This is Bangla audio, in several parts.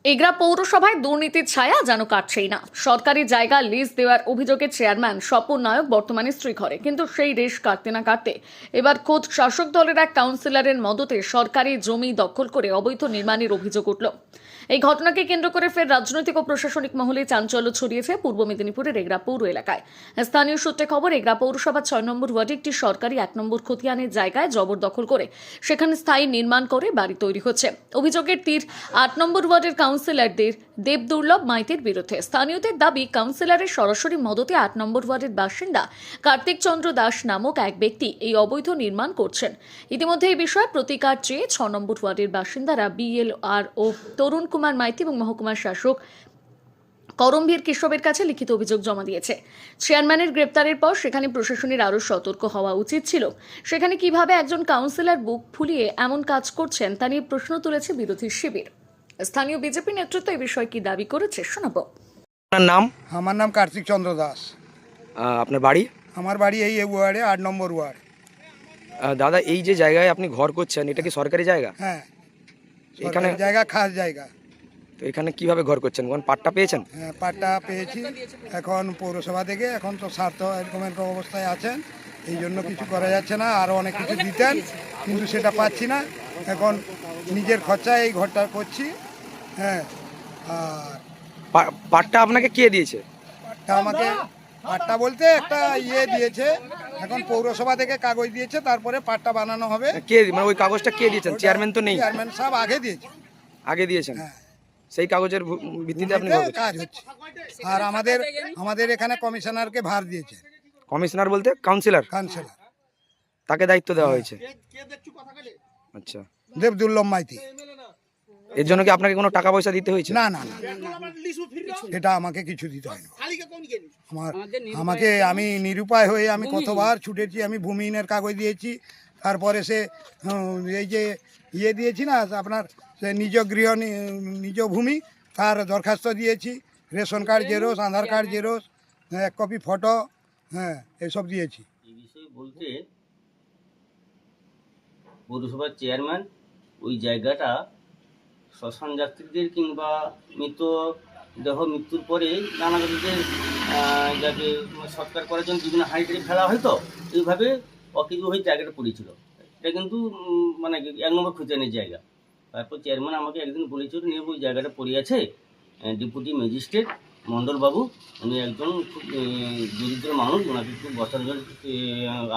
এগরা পৌরসভায় দুর্নীতির ছায়া যেন কাটছেই না। সরকারি জায়গা লিজ দেওয়ার অভিযোগে চেয়ারম্যান স্বপন নায়ক বর্তমানে স্ত্রীঘরে, কিন্তু সেই রেশ কাটতে না কাটতে এবার খোদ শাসক দলের এক কাউন্সিলরের মদতে সরকারি জমি দখল করে অবৈধ নির্মাণের অভিযোগ উঠল। এই ঘটনাকে কেন্দ্র করে ফের রাজনৈতিক ও প্রশাসনিক মহলে চাঞ্চল্য ছড়িয়েছে পূর্ব মেদিনীপুরের এগরা পৌর এলাকায়। স্থানীয় সূত্রে খবর, এগরা পৌরসভা ৬ নম্বর ওয়ার্ডে একটি সরকারি ১ নম্বর খতিয়ানের জায়গায় জবরদখল করে সেখানে স্থায়ী নির্মাণ করে বাড়ি তৈরি হচ্ছে। অভিযোগের তীর ৮ নম্বর ওয়ার্ডের কাউন্সিলরদের দেবদুর্লভ মাইতির বিরুদ্ধে। স্থানীয়দের দাবি, কাউন্সিলরের সরাসরি মদতে ৮ নম্বর ওয়ার্ডের বাসিন্দা কার্তিক চন্দ্র দাস নামক এক ব্যক্তি এই অবৈধ নির্মাণ করছেন। ইতিমধ্যে এই বিষয়ে প্রতিকার চেয়ে ৬ নম্বর ওয়ার্ডের বাসিন্দারা বিএলআর ও তরুণ কুমার মাইতি এবং মহকুমার শাসক করমবীর কেশবের কাছে লিখিত অভিযোগ জমা দিয়েছে। চেয়ারম্যানের গ্রেপ্তারের পর সেখানে প্রশাসনের আরও সতর্ক হওয়া উচিত ছিল। সেখানে কিভাবে একজন কাউন্সিলর বুক ফুলিয়ে এমন কাজ করছেন তা নিয়ে প্রশ্ন তুলেছে বিরোধী শিবির। স্থানীয় বিজেপি নেতৃত্ব এই বিষয়ে কি দাবি করেছে শোনাবো। আপনার নাম? আমার নাম কার্তিক চন্দ্র দাস। আপনার বাড়ি? আমার বাড়ি এই ওয়ার্ডে ৮ নম্বর ওয়ার্ড। দাদা, এই যে জায়গায় আপনি ঘর করছেন, এটা কি সরকারি জায়গা? হ্যাঁ, এখানে এখানে জায়গা, খাস জায়গা। তো এখানে কিভাবে ঘর করছেন? কোন পাট্টা পেয়েছেন? হ্যাঁ, পাট্টা পেয়েছি। এখন পৌরসভা থেকে এখন তো স্বার্থ এরকম একটা অবস্থায় আছেন, এই জন্য কিছু করা যাচ্ছে না। আরও অনেক কিছু দিতেন, কিন্তু সেটা পাচ্ছি না। এখন নিজের খরচায় এই ঘরটা করছি। হ্যাঁ, আর পাট্টা আপনাকে কে দিয়েছে? পাট্টা আমাকে, পাট্টা বলতে একটা দিয়েছে। এখন পৌরসভা থেকে কাগজ দিয়েছে, তারপরে পাট্টা বানানো হবে। কে, মানে ওই কাগজটা কে দিয়েছেন? চেয়ারম্যান তো নেই। চেয়ারম্যান সাহেব আগে দিয়েছে। আগে দিয়েছেন? হ্যাঁ, সেই কাগজের ভিত্তিতে আপনি ঘর করছেন? কাজ হচ্ছে। আর আমাদের এখানে কমিশনারকে ভার দিয়েছে। কমিশনার বলতে কাউন্সিলর? কাউন্সিলর, তাকে দায়িত্ব দেওয়া হয়েছে। আচ্ছা, দেবদুর্লভ মাইতি। এর জন্য কি আপনাকে কোনো টাকা পয়সা দিতে হয়েছে? না না না, এটা আমাকে কিছু দিতে হয় না। আমি নিরুপায় হয়ে আমি কতবার ছুটেছি। আমি ভূমিহীনের কাগজ দিয়েছি, তারপরে সে এই যে দিয়েছি না আপনার, সে নিজ ভূমি, তার দরখাস্ত দিয়েছি। রেশন কার্ড জেরক্স, আধার কার্ড জেরক্স, 1 কপি ফটো, হ্যাঁ, এসব দিয়েছি। এই বিষয়ে বলতে, পৌরসভার চেয়ারম্যান ওই জায়গাটা শ্মশান যাত্রীদের কিংবা মৃত্যুর পরে নানা ব্যক্তিদের যাকে সৎকার করার জন্য বিভিন্ন হাঁড়ি ফেলা হয়, তো এইভাবে অকেজো হয়ে জায়গাটা পড়েছিল। এটা কিন্তু মানে 1 নম্বর খতিয়ানের জায়গা। তারপর চেয়ারম্যান আমাকে একদিন বলেছিল, নিয়ে ওই জায়গাটা পড়ে আছে, ডেপুটি ম্যাজিস্ট্রেট মণ্ডলবাবু, উনি একজন খুব দরিদ্র মানুষ, ওনাকে একটু বসার জন্য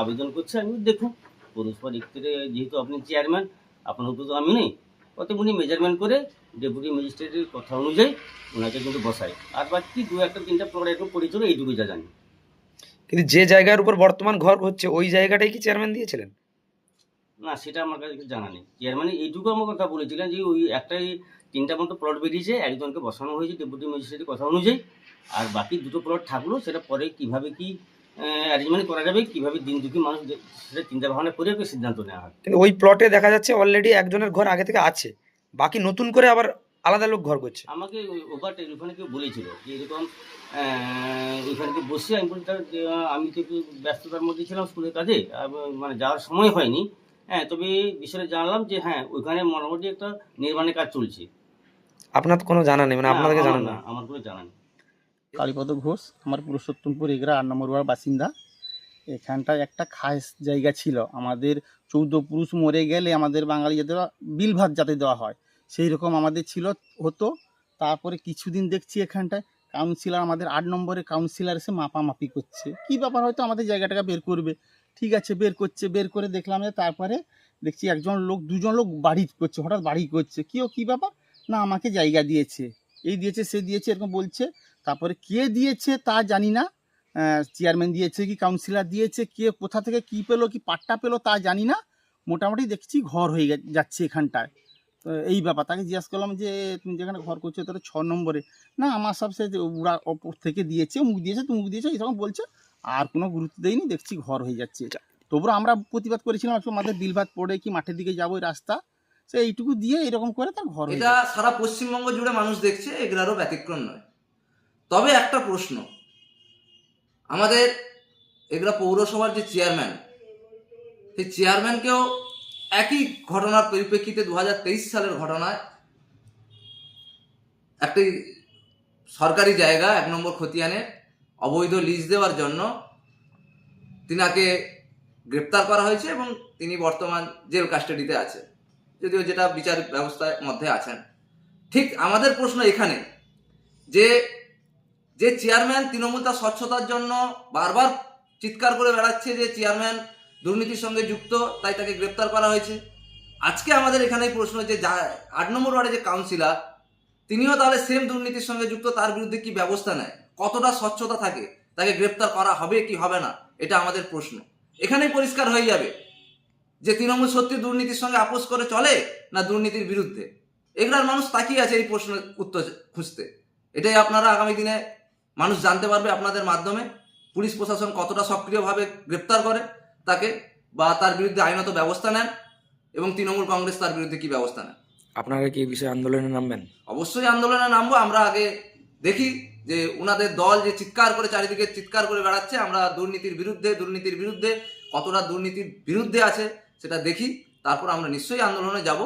আবেদন করছে। আমি দেখুন, পৌরসভার দিক থেকে যেহেতু আপনি চেয়ারম্যান, আপনার উপর তো আমি নেই, অতএব উনি মেজারমেন্ট করে ডেপুটি ম্যাজিস্ট্রেটের কথা অনুযায়ী ওনাকে কিন্তু বসায়। আর বাকি 2-3টা প্লট একটু পড়েছিল, এইটুকু যা জানি। কিন্তু যে জায়গার উপর বর্তমান ঘর হচ্ছে, ওই জায়গাটাই কি চেয়ারম্যান দিয়েছিলেন? না, সেটা আমার কাছে জানা নেই। চেয়ারম্যান এইটুকু আমার কথা বলেছিলেন যে ওই 3টা মতো প্লট বেরিয়েছে, একজনকে বসানো হয়েছে ডেপুটি ম্যাজিস্ট্রেটের কথা অনুযায়ী। আর বাকি 2টো প্লট থাকলো, সেটা পরে কীভাবে কী অ্যারেঞ্জমেন্ট করা যাবে, কীভাবে দিন দুঃখী মানুষ, সেটা চিন্তা ভাবনা করে একটা সিদ্ধান্ত নেওয়া হয়। কিন্তু ওই প্লটে দেখা যাচ্ছে অলরেডি একজনের ঘর আগে থেকে আছে, বাকি নতুন করে আবার আলাদা লোক ঘর করছে। আমাকে ওভার টেলিফোনে কেউ বলেছিল যে এরকম ওইখানে বসে, আমি বলি আমি তো একটু ব্যস্ততার মধ্যে ছিলাম স্কুলের কাজে, মানে যাওয়ার সময় হয়নি। হ্যাঁ, তবে বিষয়ে জানলাম যে হ্যাঁ, ওইখানে মোটামুটি একটা নির্মাণের কাজ চলছে। আপনার তো কোনো জানা নেই, মানে আপনাদেরকে জানান না? আমার কোনো জানা নেই। কালীপদ ঘোষ, আমার পুরুষোত্তমপুর এগরা 8 নম্বর ওয়ার্ড বাসিন্দা। এখানটায় একটা খাস জায়গা ছিল আমাদের। 14 পুরুষ মরে গেলে আমাদের বাঙালি যাতে বিল ভাত যাতে দেওয়া হয়, সেই রকম আমাদের ছিল, হতো। তারপরে কিছুদিন দেখছি এখানটায় কাউন্সিলর, আমাদের 8 নম্বরের কাউন্সিলর এসে মাপামাপি করছে। কি ব্যাপার, হয়তো আমাদের জায়গাটাকে বের করবে। ঠিক আছে, বের করছে। বের করে দেখলাম যে তারপরে দেখছি দুজন লোক বাড়ি করছে, হঠাৎ বাড়ি করছে। কী ব্যাপার, না আমাকে জায়গা দিয়েছে, এই দিয়েছে সে দিয়েছে এরকম বলছে। তারপরে কে দিয়েছে তা জানি না, চেয়ারম্যান দিয়েছে কি কাউন্সিলর দিয়েছে, কে কোথা থেকে কি পেলো, কি পাট্টা পেলো তা জানি না। মোটামুটি দেখছি ঘর হয়ে যাচ্ছে এখানটায়। তো এই ব্যাপার, তাকে জিজ্ঞাসা করলাম যে তুমি যেখানে ঘর করছো তাহলে 6 নম্বরে, না আমার সব সে ওরা ওপর থেকে দিয়েছে, মুখ দিয়েছে, তুমুক দিয়েছে, এরকম বলছে। আর কোনো গুরুত্ব দেয়নি, দেখছি ঘর হয়ে যাচ্ছে। তবুও আমরা প্রতিবাদ করেছিলাম, একটু আমাদের বিল ভাত পড়ে কি মাঠের দিকে যাবো, এই রাস্তা, সে এইটুকু দিয়ে এরকম করে তার ঘর হয়ে এটা সারা পশ্চিমবঙ্গ জুড়ে মানুষ দেখছে, এগুলারও ব্যতিক্রম নয়। তবে একটা প্রশ্ন, আমাদের এগুলা পৌরসভার যে চেয়ারম্যান, সেই চেয়ারম্যানকেও একই ঘটনার পরিপ্রেক্ষিতে 2023 সালের ঘটনায় একটি সরকারি জায়গা 1 নম্বর খতিয়ানের অবৈধ লিজ দেওয়ার জন্য তিনাকে গ্রেপ্তার করা হয়েছে এবং তিনি বর্তমান জেল কাস্টাডিতে আছে, যদিও যেটা বিচার ব্যবস্থার মধ্যে আছেন। ঠিক আমাদের প্রশ্ন এখানে যে যে চেয়ারম্যান তৃণমূল তার স্বচ্ছতার জন্য বারবার চিৎকার করে বেড়াচ্ছে যে চেয়ারম্যান দুর্নীতির সঙ্গে যুক্ত, তাই তাকে গ্রেপ্তার করা হয়েছে। আজকে আমাদের এখানেই প্রশ্ন যে 8 নম্বর ওয়ার্ডে যে কাউন্সিলর, তিনিও তাহলে সেম দুর্নীতির সঙ্গে যুক্ত, তার বিরুদ্ধে কি ব্যবস্থা নেয়, কতটা স্বচ্ছতা থাকে, তাকে গ্রেপ্তার করা হবে কি হবে না, এটা আমাদের প্রশ্ন। এখানেই পরিষ্কার হয়ে যাবে যে তৃণমূল সত্যি দুর্নীতির সঙ্গে আপোষ করে চলে না দুর্নীতির বিরুদ্ধে। এগুলার মানুষ তাকিয়ে আছে এই প্রশ্নের উত্তর খুঁজতে। এটাই আপনারা আগামী দিনে মানুষ জানতে পারবে আপনাদের মাধ্যমে, পুলিশ প্রশাসন কতটা সক্রিয়ভাবে গ্রেপ্তার করে তাকে বা তার বিরুদ্ধে আইনত ব্যবস্থা নেন, এবং তৃণমূল কংগ্রেস তার বিরুদ্ধে কি ব্যবস্থা নেন। আপনারা কি এই বিষয়ে আন্দোলনে নামবেন? অবশ্যই আন্দোলনে নামবো। আমরা আগে দেখি যে ওনাদের দল যে চিৎকার করে চারিদিকে চিৎকার করে বেড়াচ্ছে আমরা দুর্নীতির বিরুদ্ধে কতটা দুর্নীতির বিরুদ্ধে আছে সেটা দেখি, তারপর আমরা নিশ্চয়ই আন্দোলনে যাব।